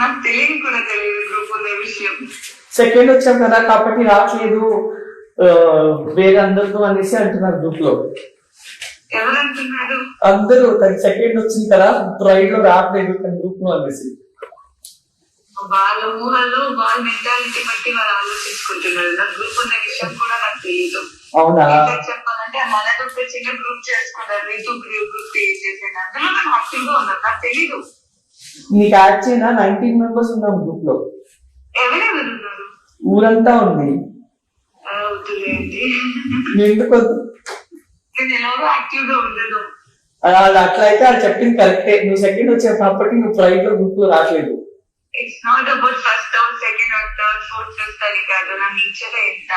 నాకు తెలియదు కూడా తెలియదు గ్రూప్ ఉన్న విషయం. సెకండ్ వచ్చాం కదా కాబట్టి రావట్లేదు వేరే అందరితో అనేసి అంటున్నారు గ్రూప్ లో. ఎవరు అంటున్నారు? అందరూ సెకండ్ వచ్చింది కదా ప్రైడ్ లో రావట్లేదు గ్రూప్ లో అనేసి. వాళ్ళ ఊహలో వాళ్ళ మెంటాలిటీ బట్టి వాళ్ళు ఆలోచించుకుంటున్నారు. నా గ్రూప్ ఉన్న విషయం కూడా నాకు తెలియదు. అవునా? చెప్పాలంటే మనతో చిన్న గ్రూప్ చేసుకున్నారు, రీతు గ్రూప్ క్రియేట్ చేసేది, అందులో నేను యాక్టివ్ గా ఉన్నాను. నాకు తెలీదు. నీకు యాడ్ చేయనా? 19 మెంబర్స్ ఉన్నాం గ్రూప్ లో. ఎవరెవరు ఉన్నారు? ఊరంతా ఉంది. ఎందుకు నేను ఎలాగో యాక్టివ్ గా ఉండదు. అట్లా అయితే అది చెప్పింది కరెక్టే. నువ్వు సెకండ్ వచ్చావు కాబట్టి నువ్వు ప్రైడ్ లో గ్రూప్ లో రావట్లేదు. It's not about first out second out third fourth fifth అని కాదు. నా నేచర్ ఎంత.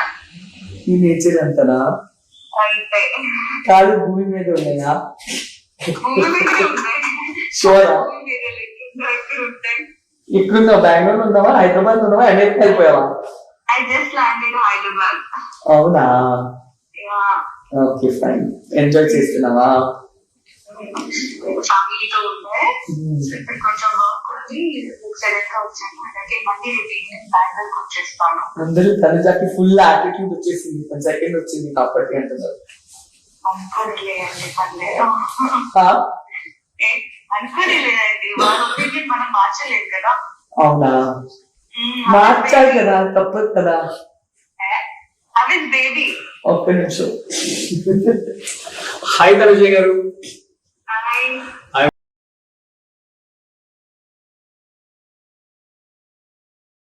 నీ నేచర్ ఎంతనా? అంతే. కాదు భూమి మీద ఉన్నాయా? భూమి మీద ఉన్నాయి. షోరా? ఉంటాయి. ఇక్కడున్నావు? బెంగళూరు ఉన్నావా, హైదరాబాద్ ఉన్నావా, అమెరికా వెళ్ళిపోయావా? I just landed Hyderabad. అవునా? Yeah. Okay fine. ఎంజాయ్ చేస్తున్నావా? ఫ్యామిలీతో ఉండే కొంచెం వర్క్ ఉంది. సడన్ గా వచ్చాను. అలాగే మళ్ళీ రిపీట్ బెంగళూరుకి వచ్చేస్తాను. అందరూ తనుజాకి ఫుల్ యాటిట్యూడ్ వచ్చేసింది, సెకండ్ వచ్చింది కాబట్టి అంటున్నారు. అనుకోలేదండి, పర్లేదు. అనుకోలేదండి, వాళ్ళ ఒపీనియన్ మనం మార్చలేదు కదా. అవునా? మార్చాలి కదా, తప్పదు కదా. బేబీ ఒక్క నిమిషం. హాయ్ తనుజ గారు. హాయ్.